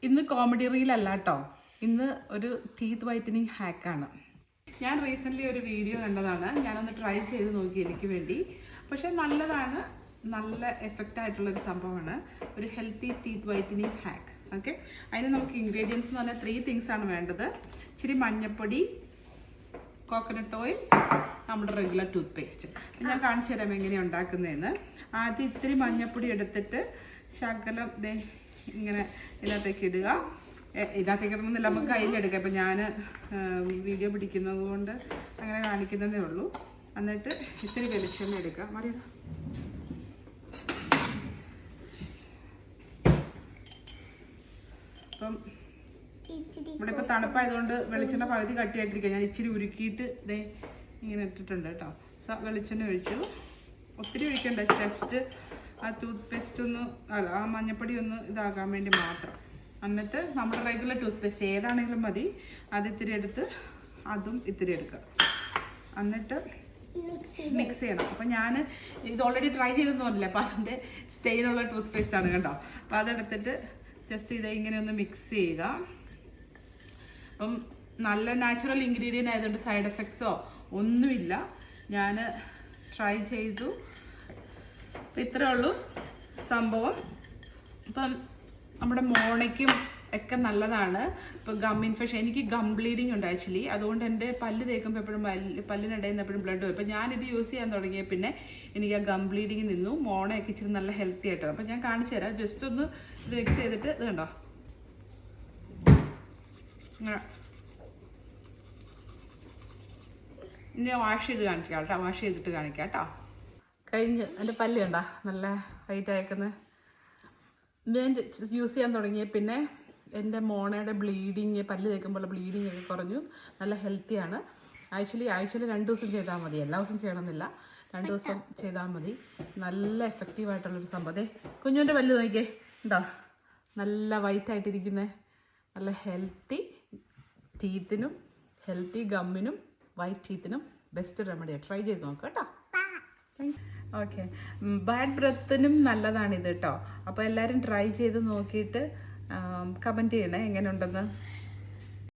ഇന്ന് കോമഡി റീലല്ല കേട്ടോ, ഇന്ന് ഒരു ടീത്ത് വൈറ്റനിങ് ഹാക്കാണ്. ഞാൻ റീസെൻ്റ്ലി ഒരു വീഡിയോ കണ്ടതാണ്, ഞാനൊന്ന് ട്രൈ ചെയ്ത് നോക്കി എനിക്ക് വേണ്ടി. പക്ഷേ നല്ലതാണ്, നല്ല എഫക്റ്റ് ആയിട്ടുള്ളൊരു സംഭവമാണ്, ഒരു healthy teeth whitening hack. Okay, അതിന് നമുക്ക് ഇൻഗ്രീഡിയൻസ് എന്ന് പറഞ്ഞാൽ 3 things ആണ് വേണ്ടത്. ഇച്ചിരി മഞ്ഞപ്പൊടി, കോക്കനട്ട് ഓയിൽ, നമ്മുടെ റെഗുലർ ടൂത്ത് പേസ്റ്റ്. ഞാൻ കാണിച്ചു തരാം എങ്ങനെയാണ് ഉണ്ടാക്കുന്നതെന്ന്. ആദ്യം ഇത്തിരി മഞ്ഞപ്പൊടി എടുത്തിട്ട് ശകലം ഇങ്ങനെ ഇതിനകത്തേക്ക് ഇടുക. ഇതിനകത്തേക്ക് ഇടണമെന്നില്ല, നമുക്ക് കയ്യിലെടുക്കാം. ഇപ്പം ഞാൻ വീഡിയോ പിടിക്കുന്നത് കൊണ്ട് അങ്ങനെ കാണിക്കുന്നതേ ഉള്ളൂ. എന്നിട്ട് ഇത്തിരി വെളിച്ചെണ്ണ എടുക്കുക. മറിയ അപ്പം ഇവിടെ ഇപ്പോൾ തണുപ്പായതുകൊണ്ട് വെളിച്ചെണ്ണ പകുതി കട്ടിയായിട്ടിരിക്കുക. ഞാൻ ഇച്ചിരി ഉരുക്കിയിട്ട് ഇങ്ങനെ ഇട്ടിട്ടുണ്ട് കേട്ടോ. വെളിച്ചെണ്ണ ഒഴിച്ചു. ഒത്തിരി ഒഴിക്കണ്ട, ജസ്റ്റ് ആ ടൂത്ത് പേസ്റ്റ് ഒന്ന് ആ മഞ്ഞപ്പൊടി ഒന്ന് ഇതാകാൻ വേണ്ടി മാത്രം. എന്നിട്ട് നമ്മുടെ റെഗുലർ ടൂത്ത് പേസ്റ്റ് ഏതാണെങ്കിലും മതി, അത് ഇത്തിരി എടുത്ത് അതും ഇത്തിരി എടുക്കുക. എന്നിട്ട് മിക്സ് ചെയ്യണം. അപ്പം ഞാൻ ഇത് ഓൾറെഡി ട്രൈ ചെയ്തെന്ന് പറഞ്ഞില്ല, അപ്പം അതിൻ്റെ സ്റ്റെയിനുള്ള ടൂത്ത് പേസ്റ്റ് ആണ് കേട്ടോ. അപ്പം അതെടുത്തിട്ട് ജസ്റ്റ് ഇങ്ങനെ ഒന്ന് മിക്സ് ചെയ്യുക. അപ്പം നല്ല നാച്ചുറൽ ഇൻഗ്രീഡിയൻ്റ് ആയതുകൊണ്ട് സൈഡ് എഫക്ട്സോ ഒന്നുമില്ല. ഞാൻ ട്രൈ ചെയ്തു. അപ്പം ഇത്രയേ ഉള്ളൂ സംഭവം. ഇപ്പം നമ്മുടെ മോണയ്ക്കും ഒക്കെ നല്ലതാണ്. ഇപ്പോൾ ഗം ഇൻഫെക്ഷൻ, എനിക്ക് ഗം ബ്ലീഡിങ് ഉണ്ട് ആക്ച്വലി. അതുകൊണ്ട് എൻ്റെ പല്ല് തേക്കുമ്പോൾ എപ്പോഴും പല്ലിനിടയിൽ നിന്ന് എപ്പോഴും ബ്ലഡ് വരും. അപ്പോൾ ഞാനിത് യൂസ് ചെയ്യാൻ തുടങ്ങിയ പിന്നെ എനിക്ക് ആ ഗം ബ്ലീഡിങ് നിന്നു. മോണയൊക്കെ ഇച്ചിരി നല്ല ഹെൽത്തി ആയിട്ടാണ്. അപ്പം ഞാൻ കാണിച്ചു തരാം. ജസ്റ്റ് ഒന്ന് ഇത് മിക്സ് ചെയ്തിട്ട് ഇത് കണ്ടോ, ഇങ്ങനെ ഇനി വാഷ് ചെയ്ത് കാണിക്കാം കേട്ടോ. വാഷ് ചെയ്തിട്ട് കാണിക്കാം കേട്ടോ. കഴിഞ്ഞ് എൻ്റെ പല്ല് കണ്ടോ നല്ല ഹൈറ്റ് അയക്കുന്നത്. ഞാൻ യൂസ് ചെയ്യാൻ തുടങ്ങിയ പിന്നെ എൻ്റെ മോണയുടെ ബ്ലീഡിങ്, പല്ല് തേക്കുമ്പോൾ ബ്ലീഡിങ് ഒക്കെ കുറഞ്ഞു. നല്ല ഹെൽത്തിയാണ്. ആഴ്ചയിൽ 2 ദിവസം ചെയ്താൽ മതി, എല്ലാ ദിവസവും ചെയ്യണമെന്നില്ല. 2 ദിവസം ചെയ്താൽ മതി. നല്ല എഫക്റ്റീവായിട്ടുള്ളൊരു സംഭവം. കുഞ്ഞുവിൻ്റെ പല്ല് നോക്കിയേ ഉണ്ടോ, നല്ല വൈറ്റായിട്ടിരിക്കുന്നത്. നല്ല ഹെൽത്തി ടീത്തിനും ഹെൽത്തി ഗമ്മിനും വൈറ്റ് ടീത്തിനും ബെസ്റ്റ് റെമഡിയാണ്. ട്രൈ ചെയ്ത് നോക്കാം കേട്ടോ. ഓക്കെ, ബാഡ് ബ്രെത്തിനും നല്ലതാണിത് കേട്ടോ. അപ്പോൾ എല്ലാവരും ട്രൈ ചെയ്ത് നോക്കിയിട്ട് കമൻറ്റ് ചെയ്യണേ എങ്ങനെ ഉണ്ടെന്ന്.